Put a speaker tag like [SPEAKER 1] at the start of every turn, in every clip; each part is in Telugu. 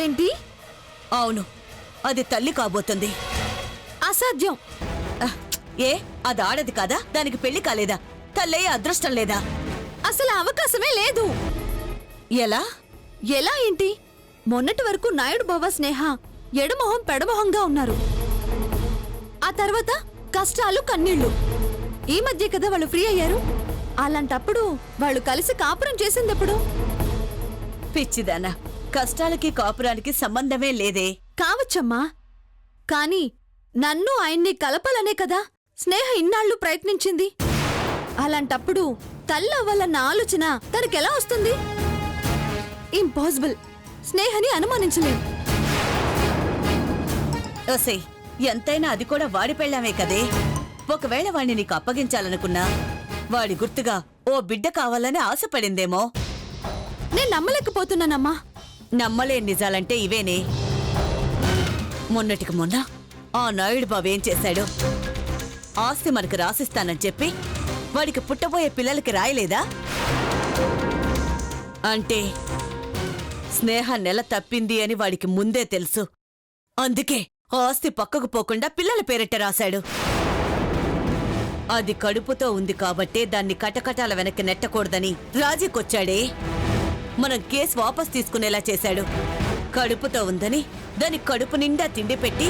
[SPEAKER 1] ఏంటి?
[SPEAKER 2] అవును, అది తల్లి కాబోతుంది.
[SPEAKER 1] అసాధ్యం.
[SPEAKER 2] ఏ అది ఆడది కాదా? దానికి పెళ్లి కాలేదా? తల్లయ్యే అదృష్టం లేదా?
[SPEAKER 1] అసలు అవకాశమే లేదు.
[SPEAKER 2] ఎలా?
[SPEAKER 1] ఎలా ఏంటి? మొన్నటి వరకు నాయుడు బావ స్నేహ ఎడమొహం పెడమొహంగా ఉన్నారు. ఆ తర్వాత కష్టాలు కన్నీళ్లు. ఈ మధ్య కదా వాళ్ళు ఫ్రీ అయ్యారు. అలాంటప్పుడు వాళ్ళు కలిసి కాపురం చేసిందెప్పుడు?
[SPEAKER 2] పిచ్చిదానా, కష్టాలకి కాపురానికి సంబంధమే లేదే.
[SPEAKER 1] కావచ్చమ్మా, కానీ నన్ను ఆయన్ని కలపాలనే కదా స్నేహ ఇన్నాళ్లు ప్రయత్నించింది. అలాంటప్పుడు తల్లవ్వాలన్న ఆలోచన తనకెలా వస్తుంది? ఇంపాసిబుల్. స్నేహని అనుమానించలేం.
[SPEAKER 2] ఓసే, ఎంతైనా అది కూడా వాడి పెళ్ళామే కదే. ఒకవేళ వాణ్ణి నీకు అప్పగించాలనుకున్నా వాడి గుర్తుగా ఓ బిడ్డ కావాలని ఆశపడిందేమో.
[SPEAKER 1] నేను నమ్మలేకపోతున్నానమ్మా.
[SPEAKER 2] నమ్మలేని నిజాలంటే ఇవేనే. మొన్నటికి మొన్న ఆ నాయుడు బావేం చేశాడు? ఆస్తి మనకు రాసిస్తానని చెప్పి వాడికి పుట్టబోయే పిల్లలకి రాయలేదా? అంటే స్నేహ నెల తప్పింది అని వాడికి ముందే తెలుసు. అందుకే ఆస్తి పక్కకు పోకుండా పిల్లల పేరిట రాశాడు. అది కడుపుతో ఉంది కాబట్టే దాన్ని కటకటాల వెనక్కి నెట్టకూడదని రాజీకొచ్చాడే. మనం కేసు వాపస్ తీసుకునేలా చేశాడు. కడుపుతో ఉందని దాని కడుపు నిండా తిండి పెట్టి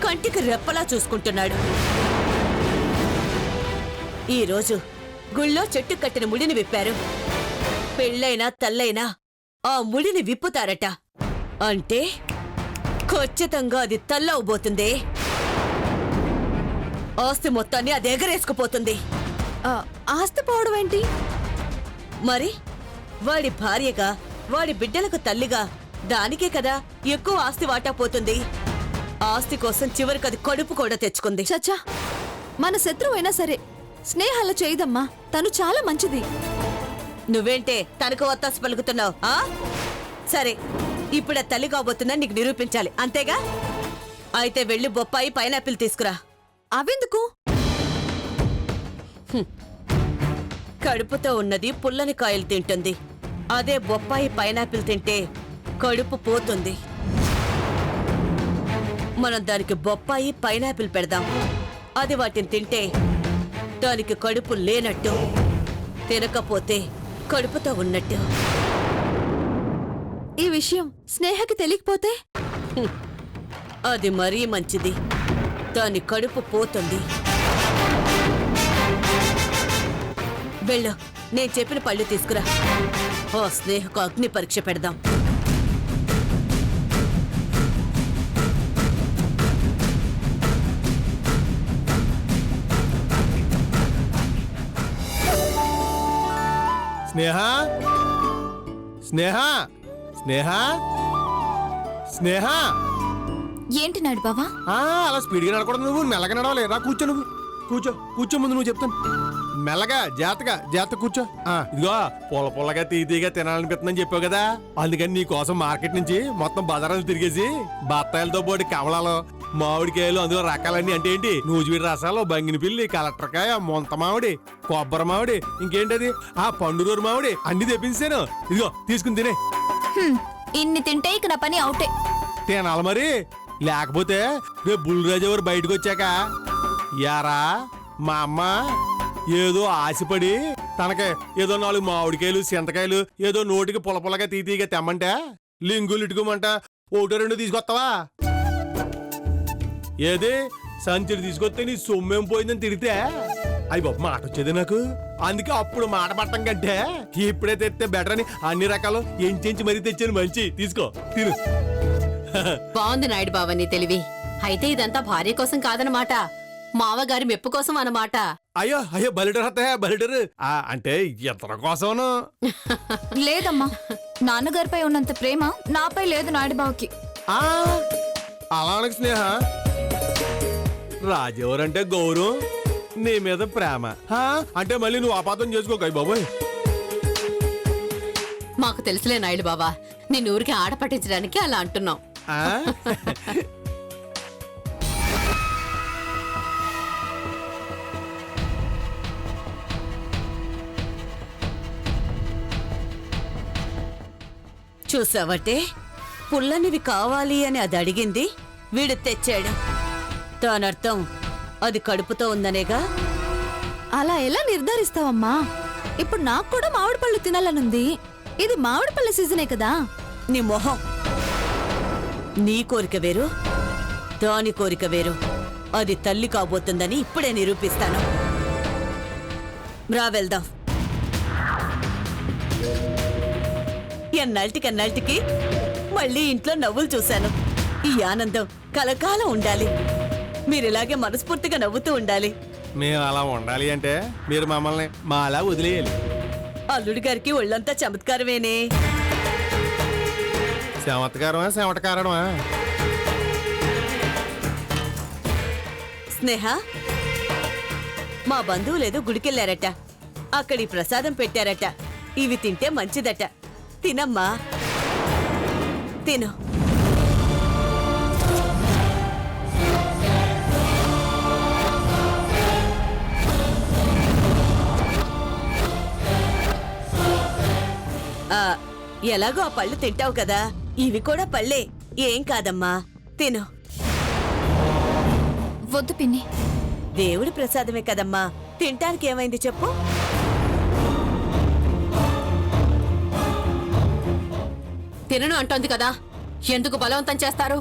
[SPEAKER 2] కంటికి రెప్పలా చూసుకుంటున్నాడు. ఈరోజు గుళ్ళో చెట్టు కట్టిన ముడిని విప్పారు. పెళ్ళైనా తల్లైనా ఆ ముడిని విప్పుతారట. అంటే ఖచ్చితంగా అది తల్లవబోతుందే. ఆస్తి మొత్తాన్ని అది ఎగరేసుకుపోతుంది.
[SPEAKER 1] ఆస్తి పోవడం ఏంటి?
[SPEAKER 2] మరి వాడి భార్యగా, వాడి బిడ్డలకు తల్లిగా దానికే కదా ఎక్కువ ఆస్తి వాటా పోతుంది. ఆస్తి కోసం చివరికి అది కడుపు కూడా తెచ్చుకుంది.
[SPEAKER 1] చచ్చా, మన శత్రువైనా సరే స్నేహాల చేయదమ్మా. తను చాలా మంచిది.
[SPEAKER 2] నువ్వేంటే తనకు ఒత్తాసు పలుకుతున్నావు? సరే, ఇప్పుడు ఆ తల్లి కాబోతుందని నీకు నిరూపించాలి, అంతేగా? అయితే వెళ్ళి బొప్పాయి పైనాపిల్ తీసుకురా.
[SPEAKER 1] అవెందుకు?
[SPEAKER 2] కడుపుతో ఉన్నది పుల్లని కాయలు తింటుంది. అదే బొప్పాయి పైనాపిల్ తింటే కడుపు పోతుంది. మనం దానికి బొప్పాయి పైనాపిల్ పెడదాం. అది వాటిని తింటే దానికి కడుపు లేనట్టు, తినకపోతే కడుపుతో ఉన్నట్టు.
[SPEAKER 1] ఈ విషయం స్నేహకి తెలియకపోతే?
[SPEAKER 2] అది మరీ మంచిది. దాని కడుపు పోతుంది. వెళ్ళు, నేను చెప్పిన పళ్ళు తీసుకురా. ఓ స్నేహకు అగ్ని పరీక్ష పెడదాం.
[SPEAKER 3] స్నేహ, స్నేహ, స్నేహ, స్నేహ.
[SPEAKER 1] ఏంటి నాయుడు బావా?
[SPEAKER 3] అలా స్పీడ్గా నడకూడదు. నువ్వు మెల్లగా నడవాలి. రా, కూర్చో. నువ్వు కూర్చో. కూర్చో, ముందు నువ్వు చెప్తాను. మెల్లగా, జాగ్రత్త కూర్చో. ఇదిగో పొల్లగా తీగా తినాలనిపిస్తుందని చెప్పావు కదా, అందుకని నీ కోసం మార్కెట్ నుంచి మొత్తం బజారాలు తిరిగేసి బత్తాయిలతో పాటు కమలాలు, మామిడికాయలు, అందులో రకాలన్నీ అంటే ఏంటి, నూజివీడి రసాలు, బంగిని పిల్లి, కలెక్టర్కాయ, మొంత మామిడి, కొబ్బరి మామిడి, ఇంకేంటది పండురూరు మామిడి అన్ని తెప్పించాను. ఇదిగో తీసుకుని తినే.
[SPEAKER 1] ఇన్ని తింటే ఇక నా పని అవుటే.
[SPEAKER 3] తినాలి మరి, లేకపోతే రేపు బుల్లిరాజు ఎవరు బయటకు వచ్చాక యారా మా అమ్మ ఏదో ఆశపడి తనకి ఏదో 4 మామిడికాయలు, చింతకాయలు ఏదో నోటికి పులపులగా తీగా తెమ్మంటే లింగులు ఇటుకోమంట 1-2 తీసుకొస్తావా? ఏది సంచులు తీసుకొస్తే నీ సొమ్మేం పోయిందని తిరిగితే అయ్యి బాబు మాట వచ్చేది నాకు. అందుకే అప్పుడు మాట పట్టం కంటే ఇప్పుడే తెస్తే బెటర్ అని అన్ని రకాలు ఎంచి మరీ తెచ్చాను. మంచి తీసుకో, తిను.
[SPEAKER 4] బాగుంది నాయుడు బావ నీ తెలివి. అయితే ఇదంతా భార్య కోసం కాదనమాట, మావగారి మెప్పు కోసం అన్నమాట.
[SPEAKER 3] అయ్యో బలిడరు అంటే ఇతర కోసం.
[SPEAKER 1] లేదమ్మా, నాన్నగారిపై ఉన్నంత ప్రేమ నాపై లేదు నాయుడు బావకి.
[SPEAKER 3] అలా స్నేహ, రాజెవరంటే గౌరవం, నీ మీద ప్రేమ అంటే మళ్ళీ నువ్వు అపార్థం చేసుకోక బాబోయ్.
[SPEAKER 4] మాకు తెలుసులే నాయుడు బావా, నిన్ను ఊరికి ఆడ పట్టించడానికి అలా అంటున్నాం.
[SPEAKER 2] చూసావటే, పుల్లనివి కావాలి అని అది అడిగింది, వీడు తెచ్చాడు. దానర్థం అది కడుపుతో ఉందనేగా.
[SPEAKER 1] అలా ఎలా నిర్ధారిస్తావమ్మా? ఇప్పుడు నాకు కూడా మామిడి పళ్ళు తినాలనుంది. ఇది మామిడి పళ్ళ సీజనే కదా.
[SPEAKER 2] నీ మొహం. నీ కోరిక వేరు, దాని కోరిక వేరు. అది తల్లి కాబోతుందని ఇప్పుడే నిరూపిస్తాను. రా వెళ్దాం. ఎన్నాళ్ళకి మళ్ళీ ఇంట్లో నవ్వులు చూశాను. ఈ ఆనందం కలకాలం ఉండాలి. మీరిలాగే మనస్ఫూర్తిగా నవ్వుతూ ఉండాలి.
[SPEAKER 3] మేము అలా ఉండాలి అంటే మీరు మమ్మల్ని మా అలా వదిలేయాలి.
[SPEAKER 2] అల్లుడి గారికి ఒళ్ళంతా చమత్కారమేనే.
[SPEAKER 3] చమత్కారమా చెమటకారమా?
[SPEAKER 2] స్నేహ, మా బంధువులేదో గుడికెళ్ళారట. అక్కడి ప్రసాదం పెట్టారట. ఇవి తింటే మంచిదట. తినమ్మా, తిను. ఎలాగో ఆ పళ్ళు తింటావు కదా, ఇవి కూడా పళ్ళే. ఏం కాదమ్మా, తిను.
[SPEAKER 1] వద్దు పిన్ని.
[SPEAKER 2] దేవుడి ప్రసాదమే కదమ్మా, తింటానికి ఏమైంది చెప్పు?
[SPEAKER 4] తినను అంటోంది కదా, ఎందుకు బలవంతం చేస్తారు?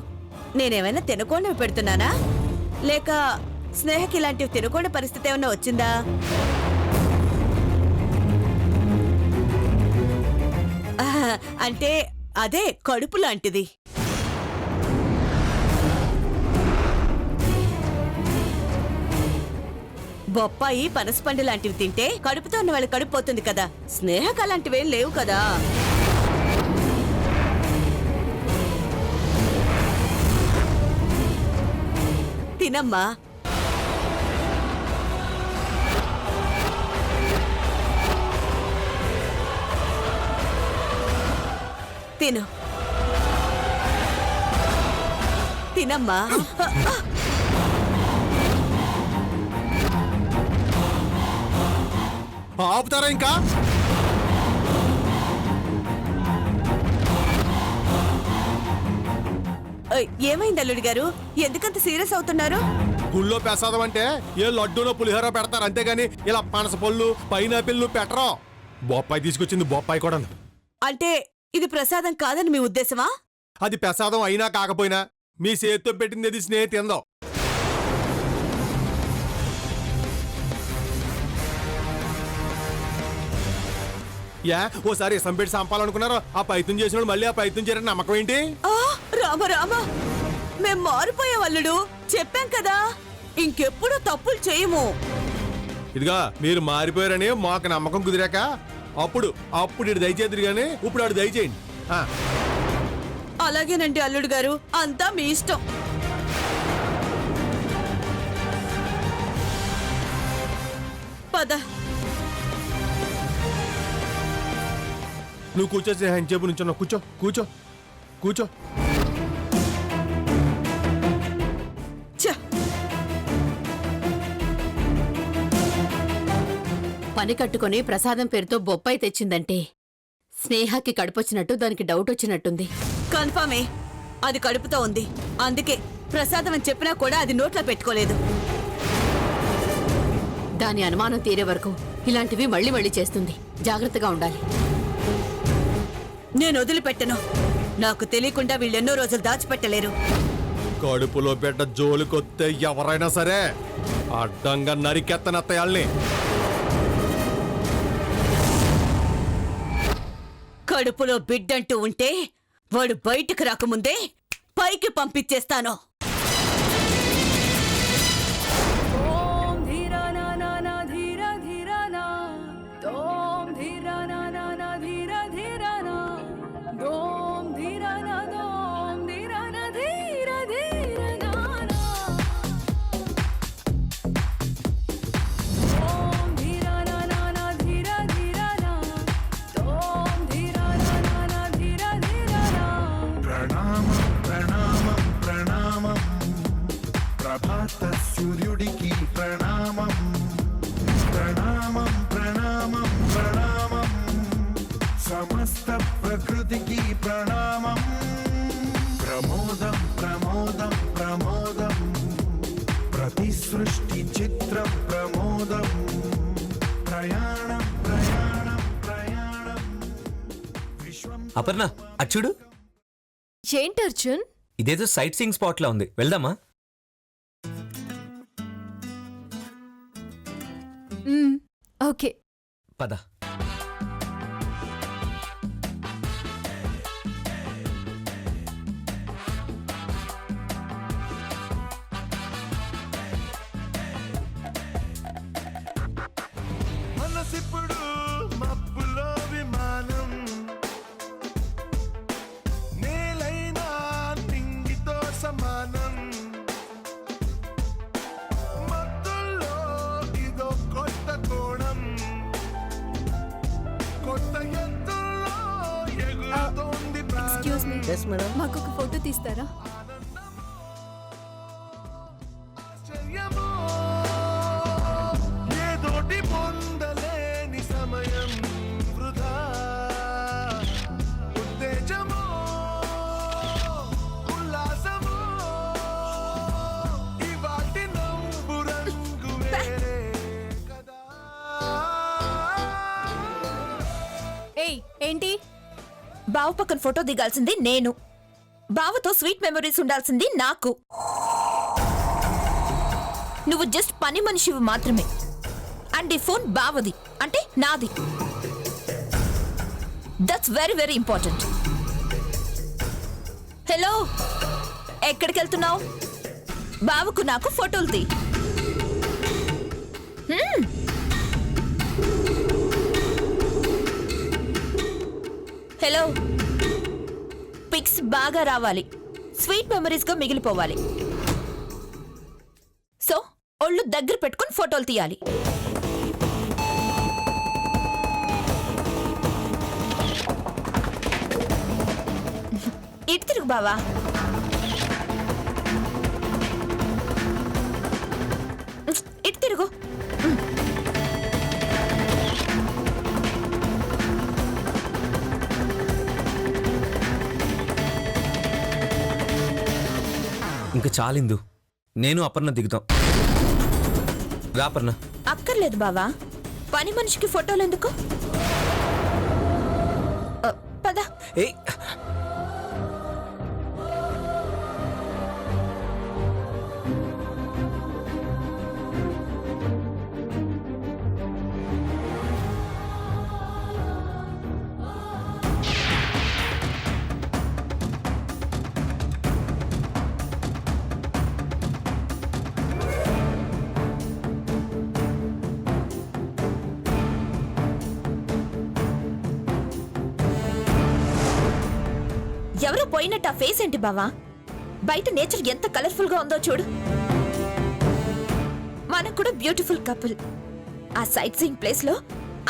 [SPEAKER 2] నేనేమైనా తినకుండా పెడుతున్నానా? లేక స్నేహకి ఇలాంటివి తినకుండా పరిస్థితి ఏమైనా వచ్చిందా? అంటే అదే కడుపు లాంటిది. బొప్పాయి, పనసపండు లాంటివి తింటే కడుపుతో ఉన్న వాళ్ళ కడుపు పోతుంది కదా. స్నేహకు అలాంటివేం లేవు కదా. తినమ్మా. తిను, తినమ్మా.
[SPEAKER 3] ఆపుతారా ఇంకా?
[SPEAKER 2] ఏమైంది అల్లుడి గారు? ఎందుకంత సీరియస్ అవుతున్నారు?
[SPEAKER 3] గుళ్ళో ప్రసాదం అంటే ఏ లడ్డూలో పులిహోర పెడతారు, అంతేగాని ఇలా పనస పళ్ళు పైనాపిల్లు పెట్టరు. బొప్పాయి తీసుకొచ్చింది, బొప్పాయి కూడా.
[SPEAKER 2] అంటే ఇది ప్రసాదం కాదని మీ ఉద్దేశమా?
[SPEAKER 3] అది ప్రసాదం అయినా కాకపోయినా మీ చేతితో పెట్టింది అది స్నేహితుందో. యా ఓసారి ఇసం పెట్టి చంపాలనుకున్నారు. ఆ ప్రయత్నం చేసినప్పుడు మళ్ళీ ఆ ప్రయత్నం చేయడానికి నమ్మకం ఏంటి?
[SPEAKER 2] రామ రామ, మేం మారిపోయాం అల్లుడు. చెప్పాం కదా, ఇంకెప్పుడు తప్పులు చేయము.
[SPEAKER 3] ఇదిగా మీరు మారిపోయారని మాకు నమ్మకం కుదిరాక అప్పుడు ఇటు దయచేద్దరు గానీ ఇప్పుడు ఆడు దయచేయండి.
[SPEAKER 2] అలాగేనండి అల్లుడు గారు, అంతా మీ ఇష్టం. పద.
[SPEAKER 3] నువ్వు కూర్చో స్నేహం, చెప్పు నుంచో. కూర్చో కూర్చో కూర్చో.
[SPEAKER 4] పని కట్టుకుని ప్రసాదం పేరుతో బొప్పాయి తెచ్చిందంటే స్నేహకి కడుపొచ్చినట్టు దానికి డౌట్ వచ్చినట్టుంది.
[SPEAKER 2] కన్ఫర్మే, అది కడుపుతో ఉంది. అందుకే ప్రసాదం అని చెప్పినా కూడా అది నోట్లో పెట్టుకోలేదు.
[SPEAKER 4] దాని అనుమానం తీరే వరకు ఇలాంటివి మళ్ళీ మళ్ళీ చేస్తుంది. జాగ్రత్తగా ఉండాలి.
[SPEAKER 2] నేను వదిలిపెట్టను. నాకు తెలియకుండా వీళ్ళెన్నో రోజులు దాచిపెట్టలేరు.
[SPEAKER 3] కడుపులో బిడ్డ జోలికొస్తే ఎవరైనా సరే అడ్డంగా నరికెత్తనత్తయాల్ని.
[SPEAKER 2] కడుపులో బిడ్డంటూ ఉంటే వాడు బయటకు రాకముందే పైకి పంపించేస్తాను.
[SPEAKER 5] ప్రణామం ప్రమోదం ప్రయాణం ప్రయాణం ప్రయాణం విశ్వం
[SPEAKER 6] అపర్ణ అచ్చుడు
[SPEAKER 1] ఏంటి అర్జున్?
[SPEAKER 6] ఇదేదో సైట్ సీయింగ్ స్పాట్ లా ఉంది, వెళ్దామా?
[SPEAKER 1] ఓకే.
[SPEAKER 6] పద.
[SPEAKER 5] మనసిప్పుడు మబ్బులో విమానం నేలైనా తింగితో సమానం మత్తుల్లో ఇదో కొత్త కోణం కొత్త ఎత్తుల్లో ఎగురుతోంది
[SPEAKER 1] ఎక్స్క్యూజ్ మీ,
[SPEAKER 5] ప్రాణం
[SPEAKER 1] మాకు ఒక ఫోటో తీస్తారా?
[SPEAKER 5] ఆశ్చర్యమో ఏదోటి పొందలేని సమయం వృధా ఉత్తేజమో ఉల్లాసమో ఇవాటి నవ్వు రంగు వేరే కదా.
[SPEAKER 1] ఏయ్ ఏంటి?
[SPEAKER 7] బావ పక్కన ఫోటో దిగాల్సింది నేను, బావతో స్వీట్ మెమరీస్ ఉండాల్సింది నాకు. నువ్వు జస్ట్ పని మనిషివి మాత్రమే. అండ్ ఈ ఫోన్ బావది, అంటే నాది. That's very very important. Hello, ఎక్కడికి వెళ్తున్నావు? బావకు నాకు ఫోటోలు తీ. హలో, పిక్స్ బాగా రావాలి, స్వీట్ మెమరీస్ గా మిగిలిపోవాలి. సో ఒళ్ళు దగ్గర పెట్టుకుని ఫోటోలు తీయాలి. ఇటు తిరుగు బావా. ఇటు తిరుగు.
[SPEAKER 6] ఇంకా చాలిందు, నేను అపర్ణ దిగుతాం. రా అపర్ణ.
[SPEAKER 7] అక్కర్లేదు బావా, పని మనిషికి ఫోటోలు ఎందుకు? పద.
[SPEAKER 6] ఏయ్,
[SPEAKER 7] ఎవరో పోయినట్టు ఆ ఫేస్ ఏంటి బావా? బయట నేచర్ ఎంత కలర్ఫుల్ గా ఉందో చూడు. మనకు కూడా బ్యూటిఫుల్ కపుల్. ఆ సైట్ సీయింగ్ ప్లేస్ లో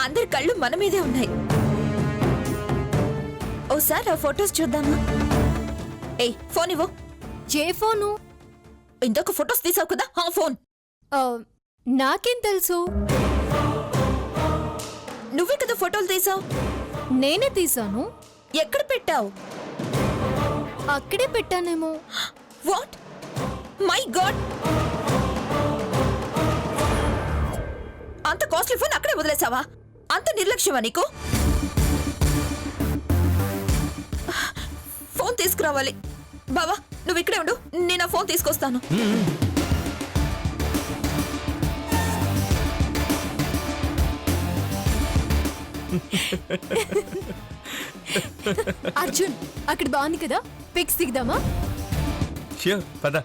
[SPEAKER 7] అందరి కళ్ళు మన మీదే ఉన్నాయి. ఓసారి ఆ ఫొటోస్ చూద్దామా? ఏయ్, ఫోన్ ఇవ్వు.
[SPEAKER 1] ఏ ఫోను?
[SPEAKER 7] ఇంకొక ఫొటోస్ తీసావు కదా, ఆ ఫోన్.
[SPEAKER 1] నాకేం తెలుసు?
[SPEAKER 7] నువ్వే కదా ఫోటోలు తీసావు.
[SPEAKER 1] నేనే తీసాను.
[SPEAKER 7] ఎక్కడ పెట్టావు?
[SPEAKER 1] అక్కడే పెట్టానేమో.
[SPEAKER 7] వాట్? మై గాడ్, అంత కాస్ట్లీ ఫోన్ అక్కడే వదిలేసావా? అంత నిర్లక్ష్యమా నీకు? ఫోన్ తీసుకురావాలి. బావా, నువ్వు ఇక్కడే ఉండు, నేను ఆ ఫోన్ తీసుకొస్తాను.
[SPEAKER 1] అర్జున్, అక్కడ బాగుంది కదా, పిక్స్ దిగుదామా?
[SPEAKER 6] ష్యూర్, పద.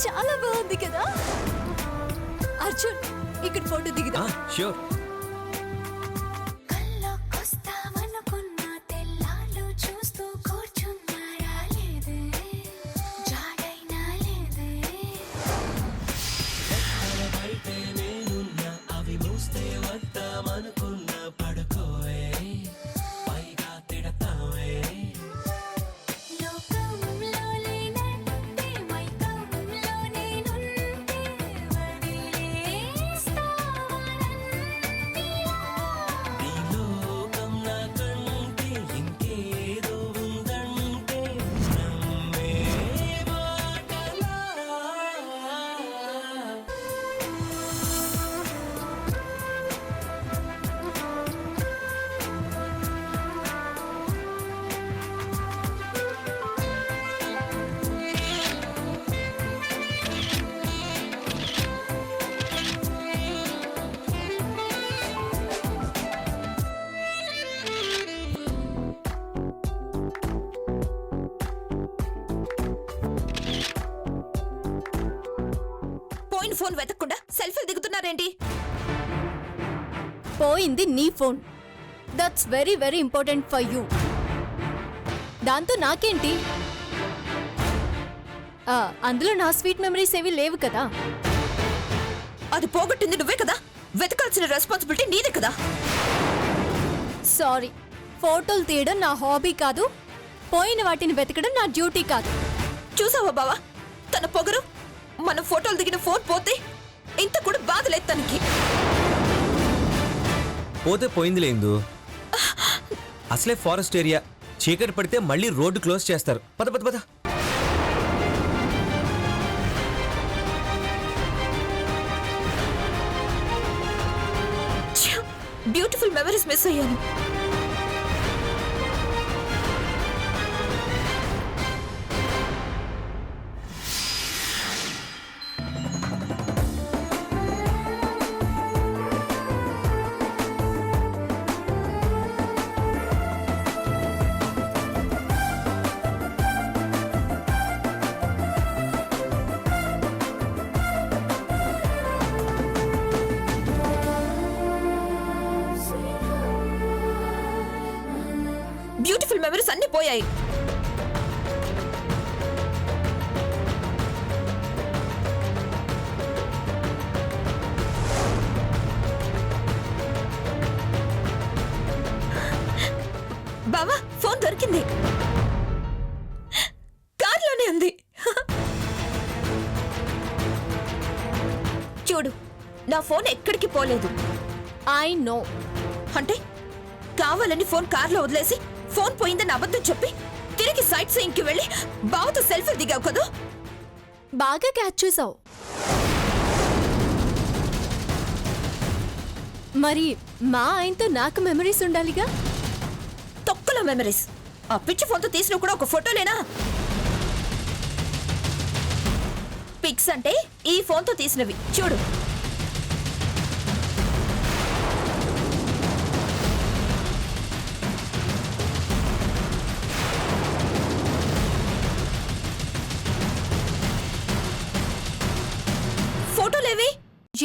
[SPEAKER 1] చాలా బాగుంది కదా అర్జున్ ఇక్కడ ఫోటో దిగుదాం
[SPEAKER 6] ష్యూర్.
[SPEAKER 8] కల్లోకొస్తామనుకున్నా తెల్లాళ్ళు చూస్తూ కూర్చున్నాడా లేదే జాడైనా లేదే లోకంలో లేనట్టే మైకంలో నేనుంటే వదిలేస్తావా
[SPEAKER 7] పోయిన ఫోన్ వెతకకుండా సెల్ఫీలు దిగుతున్నారేంటి?
[SPEAKER 1] పోయింది నీ phone. That's very very important for you. దాంతో నాకేంటి? అందులో నా స్వీట్ మెమరీస్ ఏవి లేవు కదా.
[SPEAKER 7] అది పోగొట్టింది నువ్వే కదా, వెతకాల్సిన రెస్పాన్సిబిలిటీ నీదే కదా.
[SPEAKER 1] సారీ, ఫోటోలు తీయడం నా హాబీ కాదు, పోయిన వాటిని వెతకడం నా డ్యూటీ కాదు.
[SPEAKER 7] చూసావా బావా తన పొగరు? మన ఫోటోలు దిగిన ఫోన్ పోతే ఇంత కూడా బాధలేదు తనకి.
[SPEAKER 6] పోతే పోయింది లేదు. అసలే ఫారెస్ట్ ఏరియా, చీకటి పడితే మళ్ళీ రోడ్డు క్లోజ్ చేస్తారు. పద పద పద.
[SPEAKER 7] బ్యూటిఫుల్ మెమరీస్ మిస్ అయ్యాను. బ్యూటిఫుల్ మెమరీస్ అన్ని పోయాయి. బావా ఫోన్ దొరికింది, కార్లోనే ఉంది. చూడు నా ఫోన్ ఎక్కడికి పోలేదు.
[SPEAKER 1] I know.
[SPEAKER 7] అంటే కావాలని ఫోన్ కార్లో వదిలేసి ఫోన్ పోయిందని అబద్ధం చెప్పి తిరిగి సైట్ సీయింగ్కి వెళ్ళి బావతో సెల్ఫీ దిగావు కదా.
[SPEAKER 1] బాగా క్యాచ్ చేసావు. మరి మా ఆయనతో నాకు మెమరీస్ ఉండాలిగా.
[SPEAKER 7] తొక్కల మెమరీస్. ఆ పిచ్చి ఫోన్తో తీసిన కూడా ఒక ఫోటోలేనా? పిక్స్ అంటే ఈ ఫోన్తో తీసినవి చూడు. ఫోటోలేవి?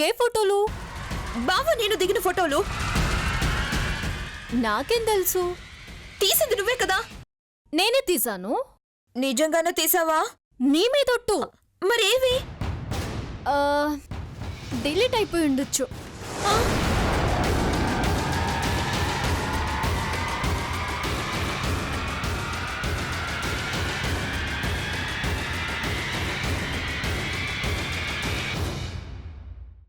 [SPEAKER 1] ఏ ఫోటోలు?
[SPEAKER 7] బావా నేను దిగిన ఫోటోలు.
[SPEAKER 1] నాకేం తెలుసు?
[SPEAKER 7] తీసింది నువ్వే కదా.
[SPEAKER 1] నేనే తీసాను.
[SPEAKER 7] నిజంగానే తీసావా?
[SPEAKER 1] నీ మీదొట్టు.
[SPEAKER 7] మరేవి?
[SPEAKER 1] డిలీట్ అయిపోయి ఉండొచ్చు.